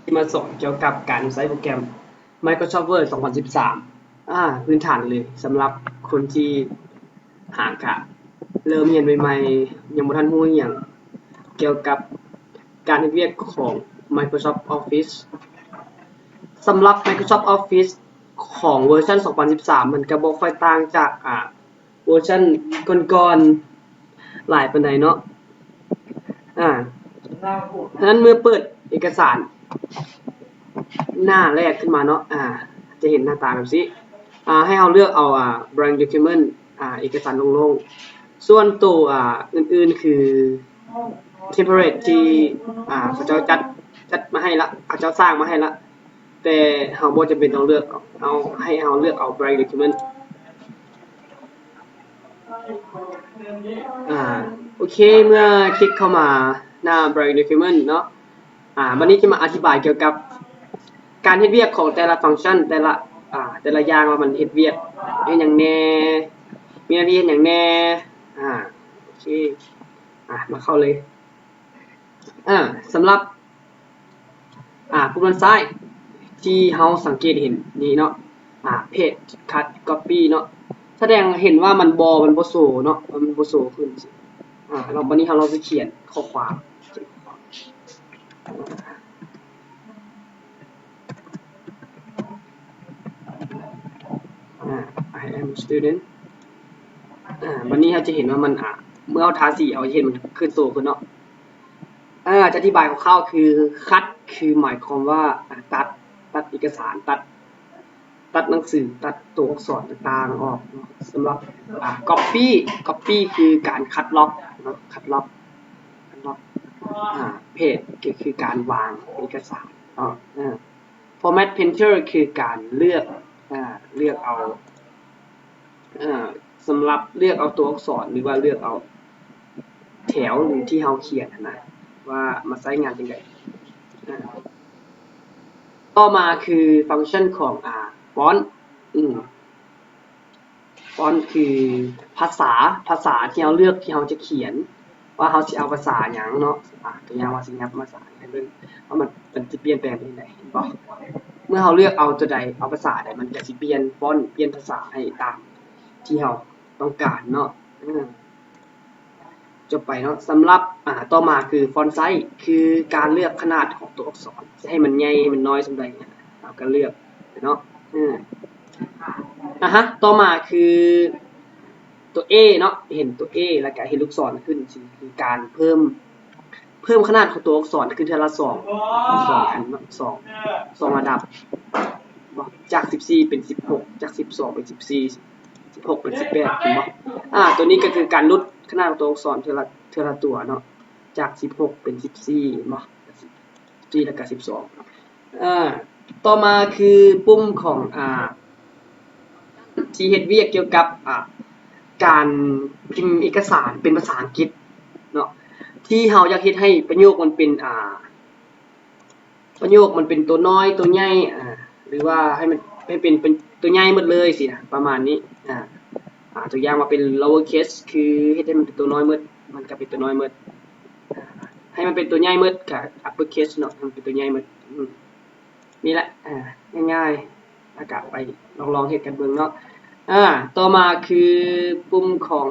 ที่มาสอนเกี่ยวกับการใช้โปรแกรม Microsoft Word 2013พื้นฐานเลยสำหรับคนที่หากะเริ่มเรียนใหม่ๆยังบ่ทันรู้อิหยังเกี่ยวกับการเฮ็ดเวียกของ Microsoft Office สำหรับ Microsoft Office ของเวอร์ชัน2013มันก็บ่ค่อยต่างจากเวอร์ชันก่อนๆหลายปานใดเนาะอ่าฉะนั้นเมื่อเปิดเอกสาร หน้าแรกขึ้นมาเนาะจะเห็นหน้าตาแบบนี้ให้เราเลือกเอาblank document เอกสารโล่งๆส่วนตัวอื่นๆคือ template ที่เขาเจ้าจัดมาให้ละเขาเจ้าสร้างมาให้ละแต่เราบ่จำเป็นต้องเลือกเอาให้เราเลือกเอา blank document โอเคเมื่อคลิกเข้ามาหน้า blank document เนาะวันนี้จะมาอธิบายเกี่ยวกับการเฮ็ดเวียกของแต่ละฟังก์ชันแต่ละอย่างว่ามันเฮ็ดเวียกเฮ็ดหยังแหน่มีหน้าที่เฮ็ดหยังแหน่โอเคมาเข้าเลยสำหรับปุ่มด้านซ้ายที่เฮาสังเกตเห็นนี่เนาะPaste Cut Copy เนาะแสดงเห็นว่ามันบ่โชว์เนาะมันบ่โชว์ขึ้นเราบัดนี้เราจะเขียนข้อความI am student วันนี้เราจะเห็นว่ามันเมื่อเราทาสีเอาเห็นมันขึ้นโตขึ้นเนาะจะอธิบายคร่าวๆคือคัดคือหมายความว่าตัดเอกสารตัดหนังสือตัดตัวอักษรต่างๆออกสำหรับcopy คือการคัดล็อกคัดล็อกเพจก็คือการวางเอกสารformat printer คือการเลือกเอาสำหรับเลือกเอาตัวอักษรหรือว่าเลือกเอาแถวหรือที่เราเขียนนะว่ามาใช้งานยังไงต่อมาคือฟังก์ชันของฟอนต์ฟอนต์คือภาษาที่เราเลือกที่เราจะเขียนว่าเราสิเอาภาษาหยังเนาะตัวอย่างว่าสิยับภาษาให้เบิ่งว่ามันสิเปลี่ยนแปลงไปจังได๋เห็นบ่เมื่อเราเลือกเอาตัวใดเอาภาษาใดมันก็สิเปลี่ยนฟอนต์เปลี่ยนภาษาให้ตามที่เราต้องการเนาะจบไปเนาะสำหรับต่อมาคือฟอนต์ไซส์คือการเลือกขนาดของตัวอักษรจะให้มันใหญ่ให้มันน้อยส่าใดเราก็เลือกเนาะต่อมาคือตัว A เนาะเห็นตัว A แล้วก็เห็นลูกศรขึ้นคือการเพิ่มขนาดของตัวอักษรขึ้นทีละ2อันเนาะ2ระดับจาก14เป็น16จาก12เป็น14 16เป็น18เห็นบ่ตัวนี้ก็คือการลดขนาดของตัวอักษรทีละตัวเนาะจาก16เป็น14เห็นบ่14แล้วก็12ต่อมาคือปุ่มของที่เฮ็ดเวียกเกี่ยวกับการพิมพ์เอกสารเป็นภาษาอังกฤษเนาะที่เราอยากเฮ็ดให้ประโยคมันเป็นประโยคมันเป็นตัวน้อยตัวใหญ่หรือว่าให้เป็นตัวใหญ่หมดเลยสิประมาณนี้ตัวอย่างว่าเป็น lower case คือเฮ็ดให้มันเป็นตัวน้อยหมดมันก็เป็นตัวน้อยหมดให้มันเป็นตัวใหญ่หมดก็ upper case เนาะมันเป็นตัวใหญ่หมดนี่แหละง่ายๆแล้วก็ไปลองเฮ็ดกันเบิ่งเนาะต่อมาคือปุ่มของ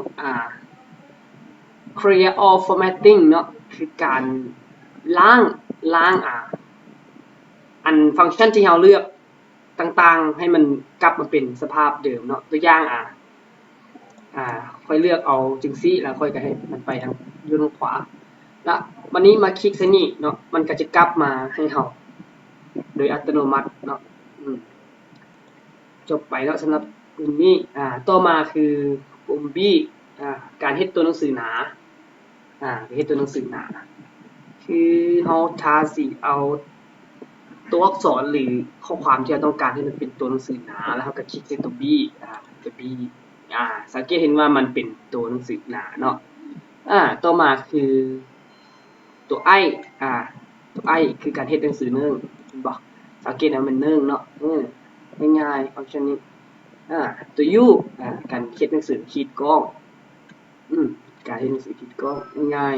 clear all formatting เนาะคือการล้างอันฟังก์ชันที่เราเลือกต่างๆให้มันกลับมาเป็นสภาพเดิมเนาะตัวอย่างค่อยเลือกเอาจังซี่แล้วค่อยก็ให้มันไปทางอยู่ทางขวาแล้ววันนี้มาคลิกใส่นี่เนาะมันก็จะกลับมาให้เราโดยอัตโนมัติเนาะจบไปแล้วสำหรับปุ่มนี้ต่อมาคือปุ่ม B การเฮ็ดตัวหนังสือหนาเฮ็ดตัวหนังสือหนาคือเฮาทาสีเอาตัวอักษรหรือข้อความที่เราต้องการให้มันเป็นตัวหนังสือหนาแล้วเราก็คลิกที่ตัว B ตัว B สังเกตเห็นว่ามันเป็นตัวหนังสือหนาเนาะต่อมาคือตัว I ตัว I คือการเฮ็ดหนังสือเนิ่งบ่สังเกตว่ามันเนิ่งเนาะง่ายๆฟังก์ชันนี้ตัว U การเฮ็ดหนังสือขีดก้องการเฮ็ดหนังสือขีดก้องง่าย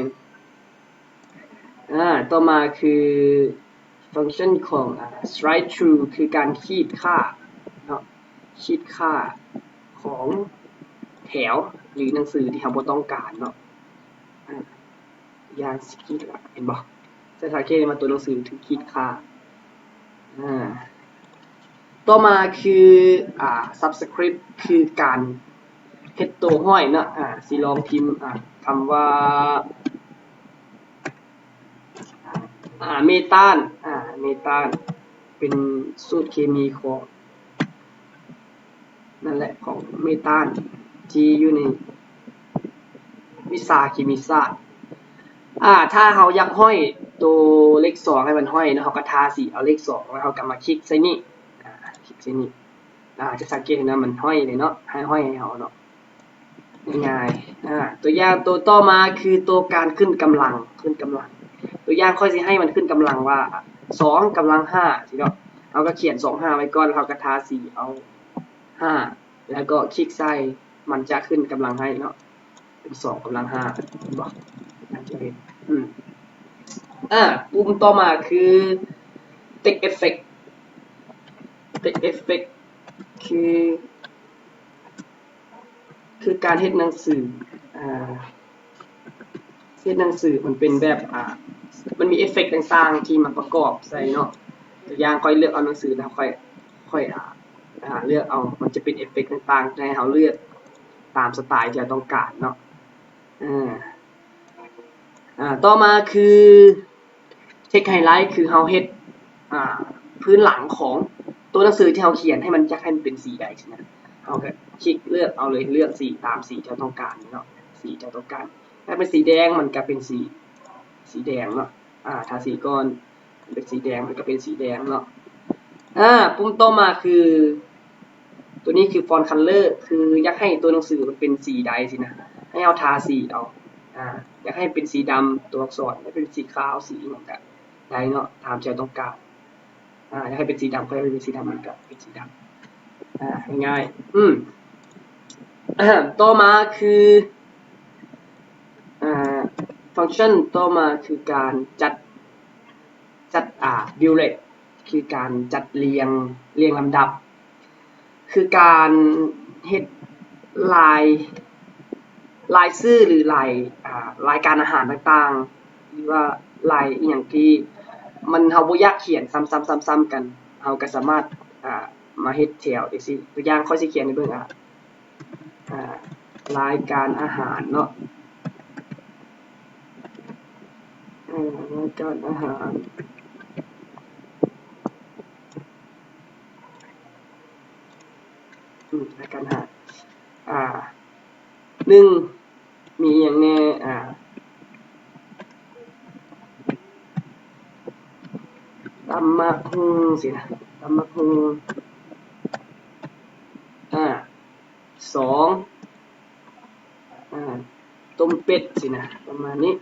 ๆต่อมาคือ ฟังก์ชันของstrike through คือการขีดค่าเนาะขีดค่าของแถวหรือหนังสือที่เราบ่ต้องการเนาะอย่างสขีดละเห็นบ่จะสังเกตมาตัวหนังสือถึงขีดค่าต่อมาคือsubscript คือการเฮ็ดตัวห้อยเนาะสิลองพิมพ์คำว่าเมตานเมตานเป็นสูตรเคมีของนั่นแหละของเมตานที่อยู่ในวิชาเคมีศาสตร์ถ้าเราอยากห้อยตัวเลข2ให้มันห้อยเนาะเราก็ทาสีเอาเลข2แล้วเราก็มาคลิกใส่นี่คลิกใส่นี่จะสังเกตเห็นนะมันห้อยเลยเนาะให้ห้อยให้เฮาเนาะง่ายๆตัวอย่างตัวต่อมาคือตัวการขึ้นกำลังตัวอย่างค่อยสิให้มันขึ้นกำลังว่า2กำลัง5สิเนาะเราก็เขียน25ไว้ก่อนแล้วเราก็ทาสีเอา5แล้วก็คลิกใส่มันจะขึ้นกำลังให้เนาะเป็น2กำลัง5บอกน่าจะเห็นปุ่มต่อมาคือ text effect คือการเฮ็ดหนังสือเฮ็ดหนังสือมันเป็นแบบมันมีเอฟเฟกต์ต่างๆที่มาประกอบใส่เนาะตัวอย่างค่อยเลือกเอาหนังสือแล้วค่อยเลือกเอามันจะเป็นเอฟเฟกต์ต่างๆให้เราเลือกตามสไตล์ที่เราต้องการเนาะต่อมาคือเทคไฮไลท์คือเราเฮ็ดพื้นหลังของตัวหนังสือที่เราเขียนให้มันจะให้มันเป็นสีใดใช่ไหมเราก็คลิกเลือกเอาเลยเลือกสีตามสีที่เราต้องการเนาะสีที่เราต้องการถ้าเป็นสีแดงมันก็เป็นสีแดงเนาะถ้าสีก้อนเป็นสีแดงมันก็เป็นสีแดงเนาะปุ่มต่อมาคือตัวนี้คือฟอนต์คัลเลอร์คืออยากให้ตัวหนังสือมันเป็นสีใดสินะให้เอาทาสีเอาอยากให้เป็นสีดำตัวอักษรให้เป็นสีขาวสีเหมือนกันได้เนาะตามใจต้องการอยากให้เป็นสีดำก็ให้เป็นสีดำมันก็เป็นสีดำง่ายๆต่อมาคือฟังก์ชันต่อมาคือการจัดbullet คือการจัดเรียงลำดับคือการเฮ็ดลายชื่อหรือรายการอาหารต่างๆหรือว่าลายอีหยังที่มันเฮาบ่อยากเขียนซ้ำๆกันเฮาก็สามารถมาเฮ็ดแถวจังซี่ตัวอย่างค่อยสิเขียนให้เบิ่งรายการอาหารเนาะรายการอาหารรายการอาหาร1มีอย่างแน่ตำบักหุ่งสินะตำบักหุ่ง2ต้มเป็ดสินะประมาณนี้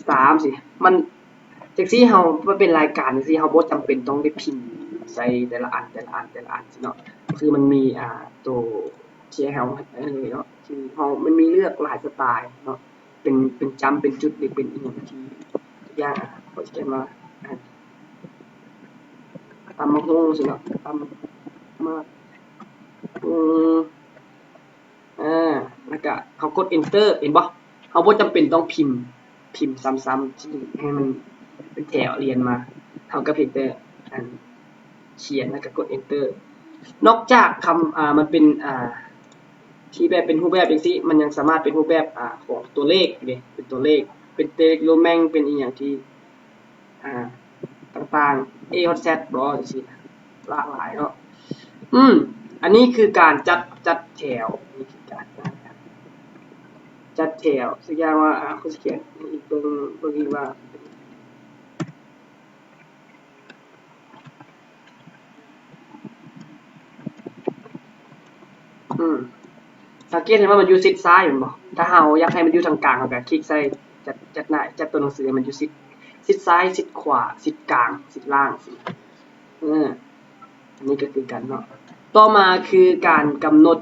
3สิมันจังซี่เฮามันเป็นรายการจังซี่เฮาบ่จำเป็นต้องได้พิมพ์ใส่แต่ละอันสิเนาะคือมันมีตัวที่ให้เฮาเนาะคือเฮามันมีเลือกหลายสไตล์เนาะเป็นจำเป็นจุดหรือเป็นอีหยังที่อย่างเขาจะเขียนว่าตำบักหุ่งสิเนาะตำบักแล้วก็เขากด enter เห็นบ่เฮาบ่จำเป็นต้องพิมพ์ซ้ำๆให้มันเป็นแถวเรียนมาเฮาก็เพียงแต่เขียนแล้วก็กด enter นอกจากคำมันเป็นที่แบบเป็นรูปแบบจังซี่มันยังสามารถเป็นรูปแบบของตัวเลขเด้เป็นตัวเลขเป็นเตกโลแมงเป็นอีหยังที่ต่างๆ A ฮอต Z บ่จังซี่หลากหลายเนาะอันนี้คือการจัดแถวนี่คือการจัดแถวสักอย่างว่าเขาเขียนอีกเบิ่งอีกว่าสังเกตเห็นว่ามันอยู่ซิดซ้ายอยู่บ่ถ้าเฮาอยากให้มันอยู่ทางกลางเฮาก็คลิกใส่จัดตัวหนังสือมันอยู่ซิดซ้ายซิดขวาซิดกลางซิดล่างสิอันนี้ก็คือกันเนาะต่อมาคือการกำหนด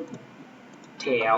แถว